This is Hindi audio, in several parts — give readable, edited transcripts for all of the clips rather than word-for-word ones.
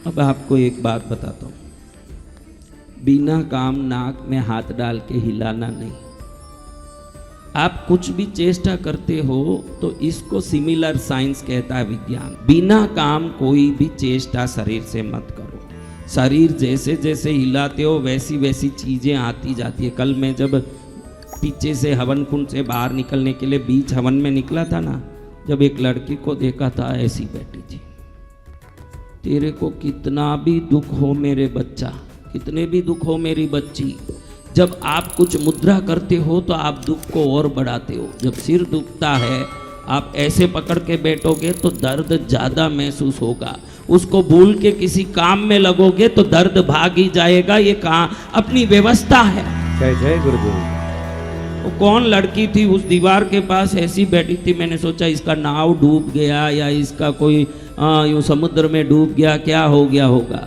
अब आपको एक बात बताता हूँ, बिना काम नाक में हाथ डाल के हिलाना नहीं। आप कुछ भी चेष्टा करते हो तो इसको सिमिलर साइंस कहता है विज्ञान। बिना काम कोई भी चेष्टा शरीर से मत करो। शरीर जैसे जैसे हिलाते हो वैसी वैसी चीजें आती जाती है। कल मैं जब पीछे से हवन कुंड से बाहर निकलने के लिए बीच हवन में निकला था ना, जब एक लड़की को देखा था ऐसी बैठी थी। तेरे को कितना भी दुख हो मेरे बच्चा, कितने भी दुख हो मेरी बच्ची, जब आप कुछ मुद्रा करते हो तो आप दुख को और बढ़ाते हो। जब सिर दुखता है आप ऐसे पकड़ के बैठोगे तो दर्द ज़्यादा महसूस होगा। उसको भूल के किसी काम में लगोगे तो दर्द भाग ही जाएगा। ये काम अपनी व्यवस्था है। जय जय गुरुदेव। वो कौन लड़की थी उस दीवार के पास ऐसी बैठी थी, मैंने सोचा इसका नाव डूब गया या इसका कोई यूँ समुद्र में डूब गया, क्या हो गया होगा।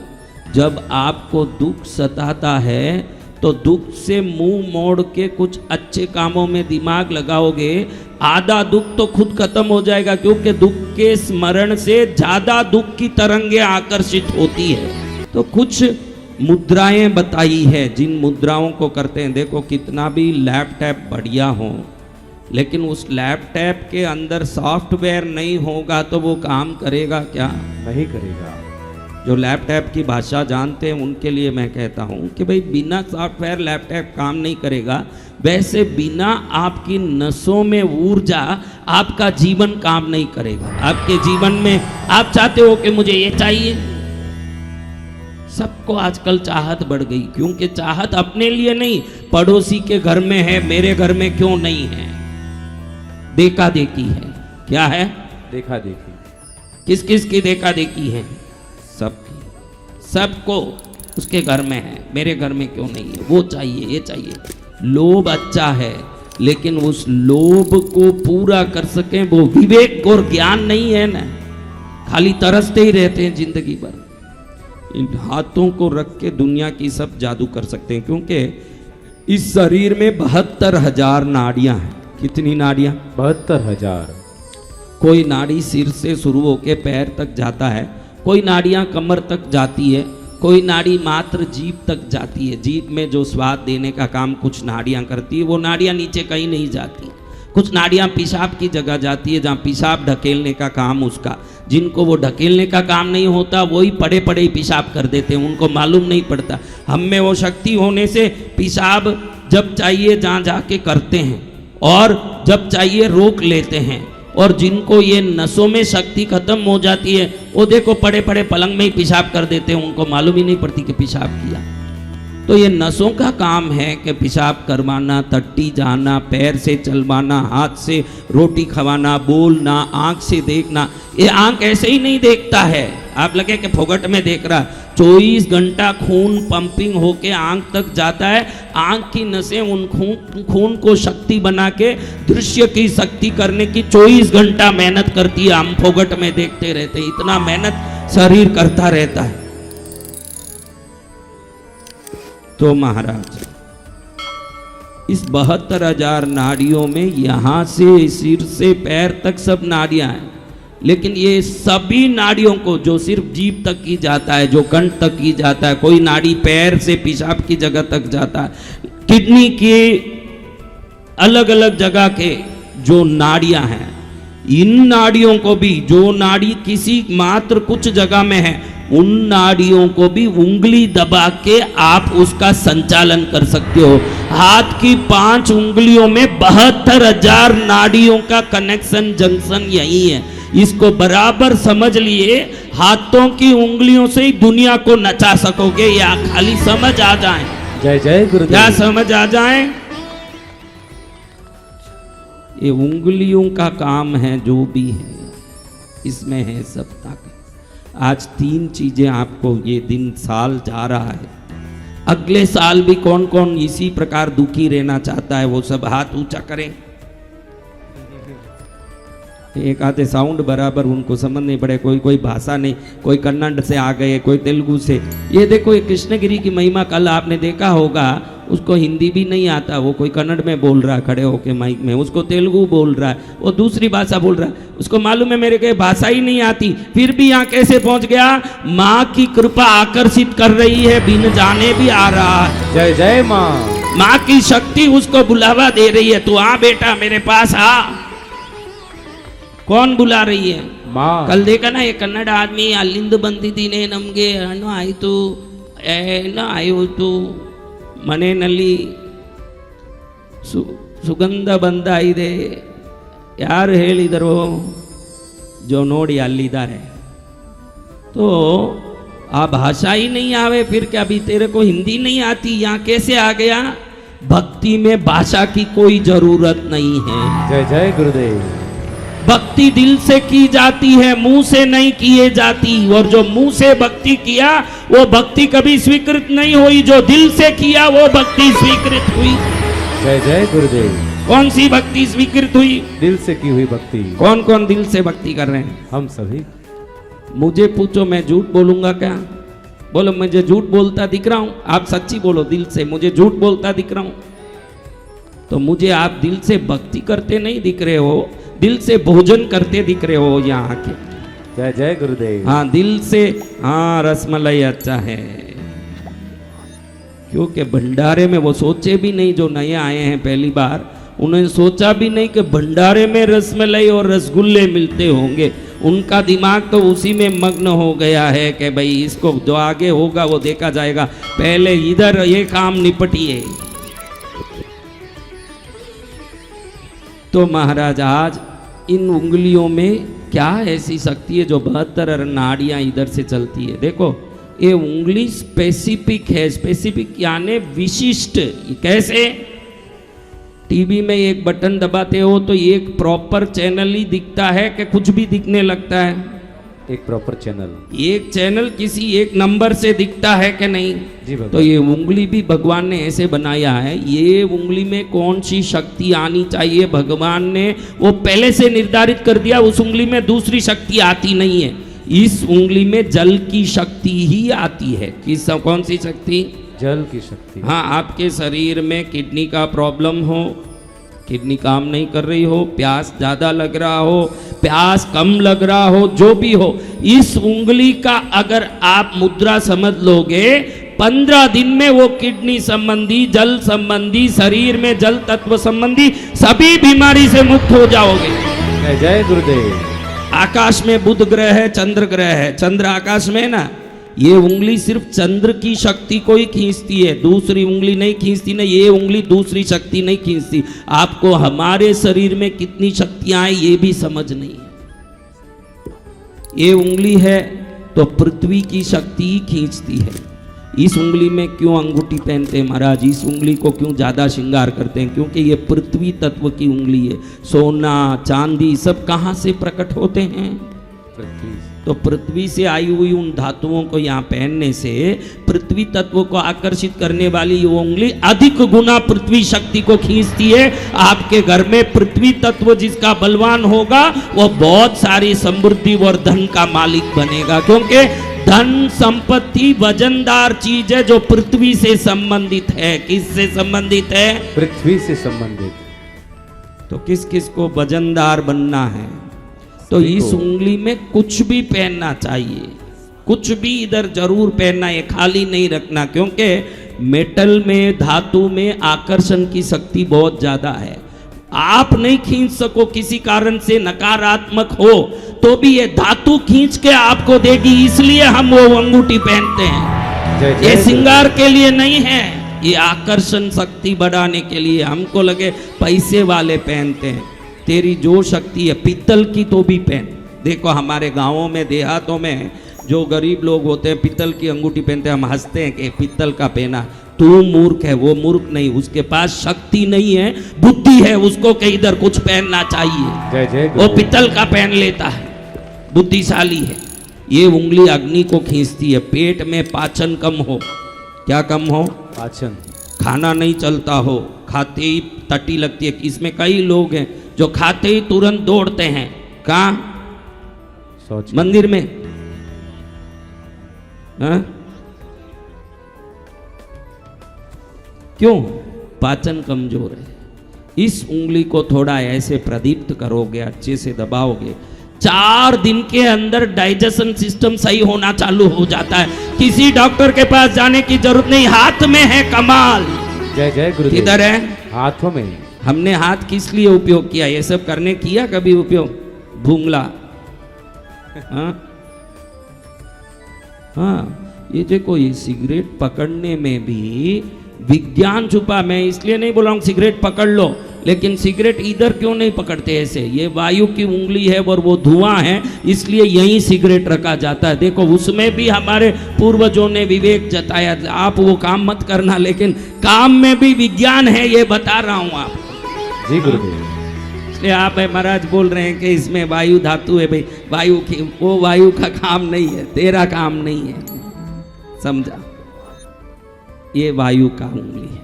जब आपको दुख सताता है तो दुख से मुंह मोड़ के कुछ अच्छे कामों में दिमाग लगाओगे, आधा दुख तो खुद खत्म हो जाएगा। क्योंकि दुख के स्मरण से ज्यादा दुख की तरंगें आकर्षित होती है। तो कुछ मुद्राएं बताई है, जिन मुद्राओं को करते हैं। देखो कितना भी लैपटॉप बढ़िया हो, लेकिन उस लैपटॉप के अंदर सॉफ्टवेयर नहीं होगा तो वो काम करेगा क्या? नहीं करेगा। जो लैपटॉप की भाषा जानते हैं उनके लिए मैं कहता हूँ कि भाई बिना सॉफ्टवेयर लैपटॉप काम नहीं करेगा। वैसे बिना आपकी नसों में ऊर्जा आपका जीवन काम नहीं करेगा। आपके जीवन में आप चाहते हो कि मुझे ये चाहिए, सबको आजकल चाहत बढ़ गई। क्योंकि चाहत अपने लिए नहीं, पड़ोसी के घर में है, मेरे घर में क्यों नहीं है। देखा देखी है। क्या है? देखा देखी। किस किस की देखा देखी है? सबकी। सबको उसके घर में है, मेरे घर में क्यों नहीं है। वो चाहिए, ये चाहिए। लोभ अच्छा है, लेकिन उस लोभ को पूरा कर सके वो विवेक और ज्ञान नहीं है ना। खाली तरसते ही रहते हैं जिंदगी भर। इन हाथों को रख के दुनिया की सब जादू कर सकते हैं। क्योंकि इस शरीर में 72,000 नाड़ियां हैं। कितनी नाड़ियां? 72,000। कोई नाड़ी सिर से शुरू होके पैर तक जाता है, कोई नाड़ियां कमर तक जाती है, कोई नाड़ी मात्र जीभ तक जाती है। जीभ में जो स्वाद देने का काम कुछ नाड़ियां करती है, वो नाड़ियां नीचे कहीं नहीं जाती। कुछ नाड़ियां पेशाब की जगह जाती है, जहाँ पेशाब ढकेलने का काम उसका। जिनको वो ढकेलने का काम नहीं होता वही पड़े पड़े ही पेशाब कर देते हैं, उनको मालूम नहीं पड़ता। हम में वो शक्ति होने से पेशाब जब चाहिए जहाँ जाके करते हैं और जब चाहिए रोक लेते हैं। और जिनको ये नसों में शक्ति खत्म हो जाती है वो देखो पड़े पड़े पलंग में ही पेशाब कर देते हैं, उनको मालूम ही नहीं पड़ती कि पेशाब किया। तो ये नसों का काम है कि पेशाब करवाना, टट्टी जाना, पैर से चलवाना, हाथ से रोटी खवाना, बोलना, आँख से देखना। ये आँख ऐसे ही नहीं देखता है, आप लगे कि फोगट में देख रहा। 24 घंटा खून पंपिंग होके आँख तक जाता है। आँख की नसें उन खून को शक्ति बना के दृश्य की शक्ति करने की 24 घंटा मेहनत करती है। हम फोगट में देखते रहते हैं, इतना मेहनत शरीर करता रहता है। तो महाराज इस 72,000 नाड़ियों में यहाँ से सिर से पैर तक सब नाड़ियां हैं। लेकिन ये सभी नाड़ियों को, जो सिर्फ जीभ तक की जाता है, जो कंठ तक की जाता है, कोई नाड़ी पैर से पेशाब की जगह तक जाता है, किडनी के अलग अलग जगह के जो नाड़ियां हैं, इन नाड़ियों को भी, जो नाड़ी किसी मात्र कुछ जगह में है, उन नाड़ियों को भी उंगली दबा के आप उसका संचालन कर सकते हो। हाथ की 5 उंगलियों में 72,000 नाड़ियों का कनेक्शन, जंक्शन यही है। इसको बराबर समझ लिए, हाथों की उंगलियों से ही दुनिया को नचा सकोगे। या खाली समझ आ जाए। जय जय गुरुदेव। क्या समझ आ जाए? ये उंगलियों का काम है, जो भी है इसमें है सब ताकत। आज 3 चीजें आपको, ये दिन साल जा रहा है, अगले साल भी कौन कौन इसी प्रकार दुखी रहना चाहता है वो सब हाथ ऊंचा करें। एक आधे साउंड बराबर उनको समझ नहीं पड़े, कोई कोई भाषा नहीं, कोई कन्नड़ से आ गए, कोई तेलुगु से। ये देखो ये कृष्णगिरी की महिमा, कल आपने देखा होगा उसको हिंदी भी नहीं आता, वो कोई कन्नड़ में बोल रहा है खड़े होके माइक में, उसको तेलुगु बोल रहा है, वो दूसरी भाषा बोल रहा है, उसको मालूम है मेरे के भाषा ही नहीं आती, फिर भी यहाँ कैसे पहुंच गया? माँ की कृपा आकर्षित कर रही है, बिन जाने भी आ रहा है। जय जय माँ। माँ की शक्ति उसको बुलावा दे रही है, तू आ बेटा मेरे पास आ। कौन बुला रही है? माँ। कल देखा ना, ये कन्नड़ आदमी अಲ್ಲಿಂದ ಬಂದಿದ್ದೀನಿ ನಮಗೆ ಹಣ್ಣು ಆಯಿತು ಏನೋ ಆಯಿತು ಮನೆಯಲ್ಲಿ ಸುಗಂಧ ಬಂದ ಇದೆ, ಯಾರು ಹೇಳಿದರು? जो ನೋಡಿ ಅಲ್ಲಿದ್ದಾರೆ। तो आ भाषा ही नहीं आवे फिर क्या? अभी तेरे को हिंदी नहीं आती, यहाँ कैसे आ गया? भक्ति में भाषा की कोई जरूरत नहीं है। जय जय गुरुदेव। भक्ति दिल से की जाती है, मुंह से नहीं किए जाती, और जो मुंह से भक्ति किया वो भक्ति कभी स्वीकृत नहीं हुई, जो दिल से किया वो भक्ति स्वीकृत हुई। जय जय गुरुदेव। कौन सी भक्ति स्वीकृत हुई? दिल से की हुई भक्ति। कौन कौन दिल से भक्ति कर रहे हैं? हम सभी। मुझे पूछो, मैं झूठ बोलूंगा क्या? बोलो मुझे झूठ बोलता दिख रहा हूं? आप सच्ची बोलो दिल से, मुझे झूठ बोलता दिख रहा हूं? तो मुझे आप दिल से भक्ति करते नहीं दिख रहे हो, दिल से भोजन करते दिख रहे हो यहाँ आके। जय जय गुरुदेव। हाँ दिल से। हाँ रसमलाई अच्छा है, क्योंकि भंडारे में वो सोचे भी नहीं, जो नए आए हैं पहली बार, उन्होंने सोचा भी नहीं कि भंडारे में रसमलाई और रसगुल्ले मिलते होंगे। उनका दिमाग तो उसी में मग्न हो गया है कि भाई इसको जो आगे होगा वो देखा जाएगा, पहले इधर ये काम निपटिए। तो महाराज आज इन उंगलियों में क्या ऐसी शक्ति है जो 72 नाड़ियां इधर से चलती है? देखो ये उंगली स्पेसिफिक है, स्पेसिफिक यानी विशिष्ट। कैसे? टीवी में एक बटन दबाते हो तो एक प्रॉपर चैनल ही दिखता है कि कुछ भी दिखने लगता है? एक प्रॉपर चैनल, एक चैनल किसी एक नंबर से दिखता है कि नहीं? जी भगवान। तो ये उंगली भी भगवान ने ऐसे बनाया है, ये उंगली में कौन सी शक्ति आनी चाहिए भगवान ने वो पहले से निर्धारित कर दिया। उस उंगली में दूसरी शक्ति आती नहीं है, इस उंगली में जल की शक्ति ही आती है। किस कौन सी शक्ति? जल की शक्ति। हाँ आपके शरीर में किडनी का प्रॉब्लम हो, किडनी काम नहीं कर रही हो, प्यास ज्यादा लग रहा हो, प्यास कम लग रहा हो, जो भी हो, इस उंगली का अगर आप मुद्रा समझ लोगे 15 दिन में वो किडनी संबंधी, जल संबंधी, शरीर में जल तत्व संबंधी सभी बीमारी से मुक्त हो जाओगे। जय जय गुरुदेव। आकाश में बुध ग्रह है, चंद्र ग्रह है, चंद्र आकाश में है ना, ये उंगली सिर्फ चंद्र की शक्ति को ही खींचती है, दूसरी उंगली नहीं खींचती ना, ये उंगली दूसरी शक्ति नहीं खींचती। आपको हमारे शरीर में कितनी शक्तियां हैं ये भी समझ नहीं है। ये उंगली है तो पृथ्वी की शक्ति ही खींचती है। इस उंगली में क्यों अंगूठी पहनते हैं महाराज? इस उंगली को क्यों ज्यादा श्रृंगार करते हैं? क्योंकि ये पृथ्वी तत्व की उंगली है। सोना चांदी सब कहाँ से प्रकट होते हैं? पृथ्वी। तो पृथ्वी से आई हुई उन धातुओं को यहाँ पहनने से पृथ्वी तत्व को आकर्षित करने वाली ये उंगली अधिक गुना पृथ्वी शक्ति को खींचती है। आपके घर में पृथ्वी तत्व जिसका बलवान होगा वो बहुत सारी समृद्धि और धन का मालिक बनेगा, क्योंकि धन संपत्ति वजनदार चीज है जो पृथ्वी से संबंधित है। किससे संबंधित है? पृथ्वी से संबंधित। तो किस किस को वजनदार बनना है? तो इस उंगली में कुछ भी पहनना चाहिए, कुछ भी इधर जरूर पहनना है, खाली नहीं रखना, क्योंकि मेटल में, धातु में आकर्षण की शक्ति बहुत ज्यादा है। आप नहीं खींच सको किसी कारण से, नकारात्मक हो तो भी ये धातु खींच के आपको देगी, इसलिए हम वो अंगूठी पहनते हैं। ये श्रृंगार के लिए नहीं है, ये आकर्षण शक्ति बढ़ाने के लिए। हमको लगे पैसे वाले पहनते हैं, तेरी जो शक्ति है पीतल की तो भी पहन। देखो हमारे गांवों में, देहातों में जो गरीब लोग होते हैं पीतल की अंगूठी पहनते हैं, हम हंसते हैं कि पीतल का पहना। तू मूर्ख है, वो मूर्ख नहीं, उसके पास शक्ति नहीं है, बुद्धि है, उसको कि इधर कुछ पहनना चाहिए, जय जय वो पीतल का पहन लेता है, बुद्धिशाली है। ये उंगली अग्नि को खींचती है। पेट में पाचन कम हो, क्या कम हो? पाचन। खाना नहीं चलता हो, खाते ही टट्टी लगती है। इसमें कई लोग हैं जो खाते ही तुरंत दौड़ते हैं, कहाँ? मंदिर में। क्यों? पाचन कमजोर है। इस उंगली को थोड़ा ऐसे प्रदीप्त करोगे, अच्छे से दबाओगे, 4 दिन के अंदर डाइजेशन सिस्टम सही होना चालू हो जाता है। किसी डॉक्टर के पास जाने की जरूरत नहीं, हाथ में है कमाल। जय जय गुरुदेव। किधर है? हाथों में। हमने हाथ किस लिए उपयोग किया? ये सब करने किया कभी उपयोग? भूंगला। हाँ हाँ, ये देखो, ये सिगरेट पकड़ने में भी विज्ञान छुपा। मैं इसलिए नहीं बोल रहा हूँ सिगरेट पकड़ लो, लेकिन सिगरेट इधर क्यों नहीं पकड़ते ऐसे? ये वायु की उंगली है और वो धुआं है, इसलिए यहीं सिगरेट रखा जाता है। देखो, उसमें भी हमारे पूर्वजों ने विवेक जताया। आप वो काम मत करना, लेकिन काम में भी विज्ञान है, ये बता रहा हूँ आप। जी गुरुदेव। इसलिए आप महाराज बोल रहे हैं कि इसमें वायु धातु है। भाई वायु की, वो वायु का काम नहीं है, तेरा काम नहीं है, समझा? ये वायु का उंगली है।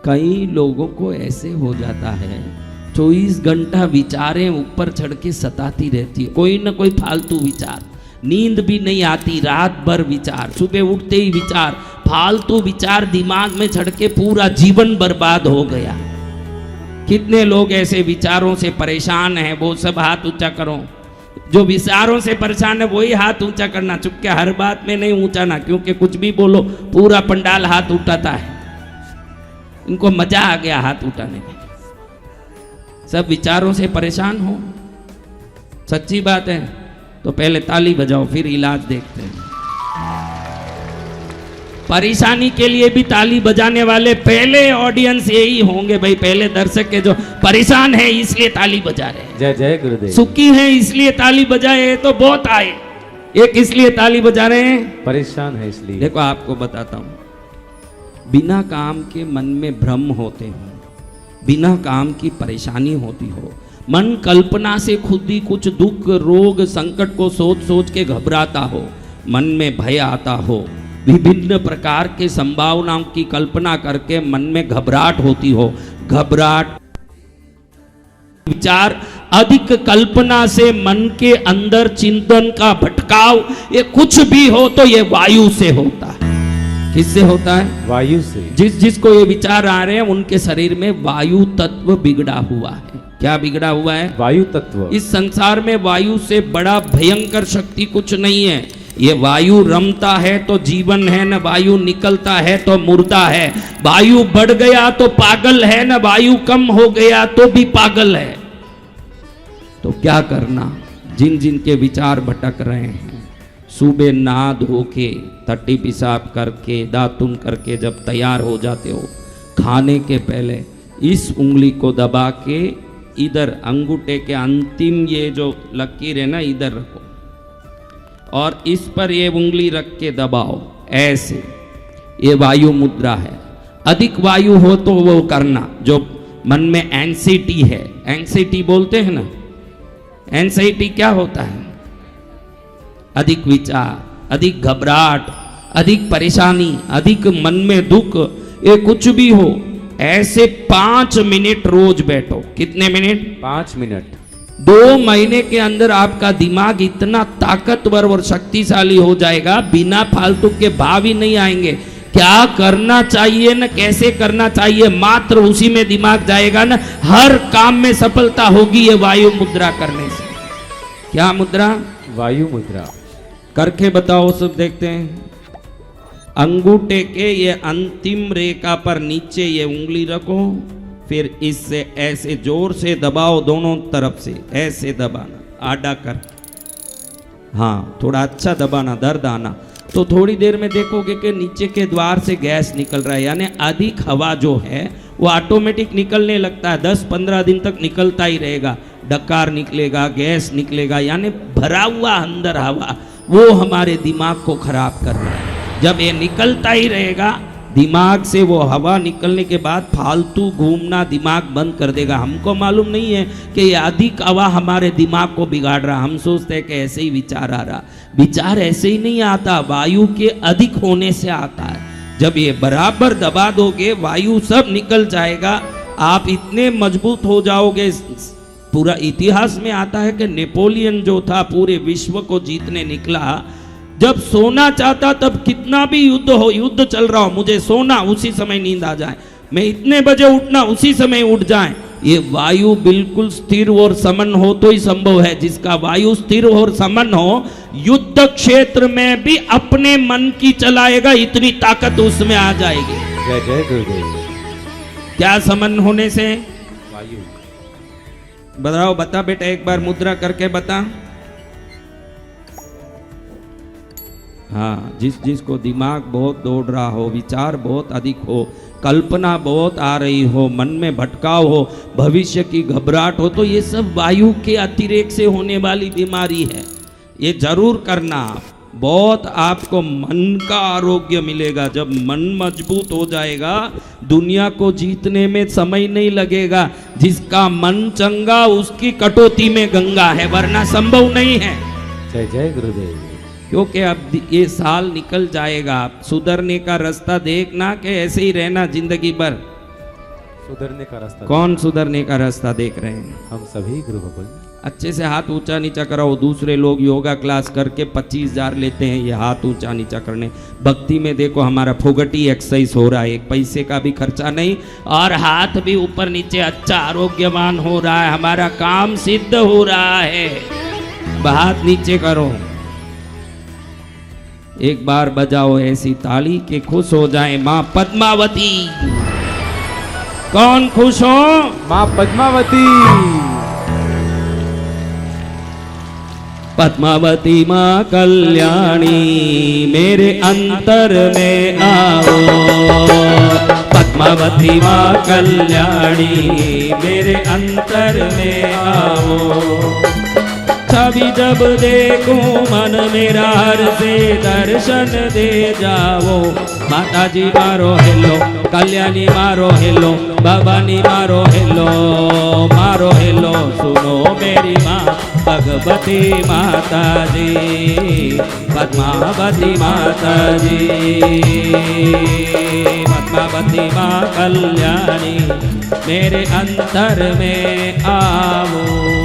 कई लोगों को ऐसे हो जाता है, 24 घंटा विचारें ऊपर चढ़ के सताती रहती है, कोई ना कोई फालतू विचार, नींद भी नहीं आती, रात भर विचार, सुबह उठते ही विचार, फालतू विचार दिमाग में चढ़ के पूरा जीवन बर्बाद हो गया। कितने लोग ऐसे विचारों से परेशान हैं? वो सब हाथ ऊंचा करो। जो विचारों से परेशान है वही हाथ ऊंचा करना। चुपके हर बात में नहीं ऊंचा ना, क्योंकि कुछ भी बोलो पूरा पंडाल हाथ उठाता है। इनको मजा आ गया हाथ उठाने में। सब विचारों से परेशान हो, सच्ची बात है, तो पहले ताली बजाओ, फिर इलाज देखते हैं। परेशानी के लिए भी ताली बजाने वाले पहले ऑडियंस यही होंगे भाई, पहले दर्शक के जो परेशान है इसलिए ताली बजा रहे हैं। जय जय गुरुदेव। सुखी हैं इसलिए ताली बजाए तो बहुत आए, एक इसलिए ताली बजा रहे हैं, परेशान है इसलिए। देखो आपको बताता हूं, बिना काम के मन में भ्रम होते हो, बिना काम की परेशानी होती हो, मन कल्पना से खुद ही कुछ दुख रोग संकट को सोच सोच के घबराता हो, मन में भय आता हो, विभिन्न प्रकार के संभावनाओं की कल्पना करके मन में घबराहट होती हो, घबराहट विचार अधिक कल्पना से मन के अंदर चिंतन का भटकाव, ये कुछ भी हो तो ये वायु से होता है। किससे होता है? वायु से। जिसको ये विचार आ रहे हैं उनके शरीर में वायु तत्व बिगड़ा हुआ है। क्या बिगड़ा हुआ है? वायु तत्व। इस संसार में वायु से बड़ा भयंकर शक्ति कुछ नहीं है। ये वायु रमता है तो जीवन है, न वायु निकलता है तो मुर्दा है। वायु बढ़ गया तो पागल है, न वायु कम हो गया तो भी पागल है। तो क्या करना? जिन जिन के विचार भटक रहे हैं, सुबह नहा धो के टट्टी पेशाब करके दातुन करके जब तैयार हो जाते हो, खाने के पहले इस उंगली को दबा के इधर अंगूठे के अंतिम ये जो लकीर है ना, इधर रखो और इस पर ये उंगली रख के दबाओ ऐसे। ये वायु मुद्रा है। अधिक वायु हो तो वो करना, जो मन में एंग्जाइटी है, एंग्जाइटी बोलते हैं ना, एंग्जाइटी क्या होता है? अधिक विचार, अधिक घबराहट, अधिक परेशानी, अधिक मन में दुख, ये कुछ भी हो, ऐसे 5 मिनट रोज बैठो। कितने मिनट? 5 मिनट। 2 महीने के अंदर आपका दिमाग इतना ताकतवर और शक्तिशाली हो जाएगा, बिना फालतू के भाव ही नहीं आएंगे। क्या करना चाहिए ना, कैसे करना चाहिए, मात्र उसी में दिमाग जाएगा ना, हर काम में सफलता होगी ये वायु मुद्रा करने से। क्या मुद्रा? वायु मुद्रा। करके बताओ, सब देखते हैं। अंगूठे के ये अंतिम रेखा पर नीचे ये उंगली रखो, फिर इससे ऐसे जोर से दबाओ, दोनों तरफ से ऐसे दबाना, आड़ा कर, हाँ थोड़ा अच्छा दबाना, दर्द आना। तो थोड़ी देर में देखोगे कि नीचे के द्वार से गैस निकल रहा है, यानी अधिक हवा जो है वो ऑटोमेटिक निकलने लगता है। 10-15 दिन तक निकलता ही रहेगा, डकार निकलेगा, गैस निकलेगा, यानी भरा हुआ अंदर हवा, वो हमारे दिमाग को खराब कर रहा है। जब ये निकलता ही रहेगा, दिमाग से वो हवा निकलने के बाद फालतू घूमना दिमाग बंद कर देगा। हमको मालूम नहीं है कि ये अधिक हवा हमारे दिमाग को बिगाड़ रहा। हम सोचते हैं कि ऐसे ही विचार आ रहा, विचार ऐसे ही नहीं आता, वायु के अधिक होने से आता है। जब ये बराबर दबा दोगे, वायु सब निकल जाएगा, आप इतने मजबूत हो जाओगे। पूरा इतिहास में आता है कि नेपोलियन जो था पूरे विश्व को जीतने निकला, जब सोना चाहता तब कितना भी युद्ध हो, युद्ध चल रहा हो, मुझे सोना, उसी समय नींद आ जाए, मैं इतने बजे उठना, उसी समय उठ जाए। ये वायु बिल्कुल स्थिर और समन हो तो ही संभव है। जिसका वायु स्थिर और समन हो, युद्ध क्षेत्र में भी अपने मन की चलाएगा, इतनी ताकत उसमें आ जाएगी। जय जय गुरुदेव। क्या समन होने से? वायु। बताओ, बता बेटा, एक बार मुद्रा करके बता। हाँ, जिसको दिमाग बहुत दौड़ रहा हो, विचार बहुत अधिक हो, कल्पना बहुत आ रही हो, मन में भटकाव हो, भविष्य की घबराहट हो, तो ये सब वायु के अतिरेक से होने वाली बीमारी है। ये जरूर करना। बहुत आपको मन का आरोग्य मिलेगा। जब मन मजबूत हो जाएगा, दुनिया को जीतने में समय नहीं लगेगा। जिसका मन चंगा, उसकी कटौती में गंगा है, वरना संभव नहीं है। जय जय गुरुदेव। क्योंकि अब ये साल निकल जाएगा, सुधरने का रास्ता देखना कि ऐसे ही रहना जिंदगी भर। सुधरने का रास्ता। कौन सुधरने का रास्ता देख रहे हैं? हम सभी गुरु भगवान। अच्छे से हाथ ऊंचा नीचा कराओ। दूसरे लोग योगा क्लास करके 25,000 लेते हैं, ये हाथ ऊंचा नीचा करने। भक्ति में देखो हमारा फोगटी एक्सरसाइज हो रहा है, एक पैसे का भी खर्चा नहीं, और हाथ भी ऊपर नीचे अच्छा आरोग्यवान हो रहा है, हमारा काम सिद्ध हो रहा है। हाथ नीचे करो। एक बार बजाओ ऐसी ताली कि खुश हो जाए माँ पद्मावती। कौन खुश हो? माँ पद्मावती। पद्मावती माँ कल्याणी मेरे अंतर में आओ। पद्मावती माँ कल्याणी मेरे अंतर में आओ। छवि जब देखूं मन मेरा हर से दर्शन दे जाओ। माता जी मारो हेलो, कल्याणी मारो हेलो, भवानी मारो हेलो, मारो हेलो। सुनो मेरी माँ भगवती माता जी, पद्मावती माता जी। पद्मावती माँ कल्याणी मेरे अंतर में आओ।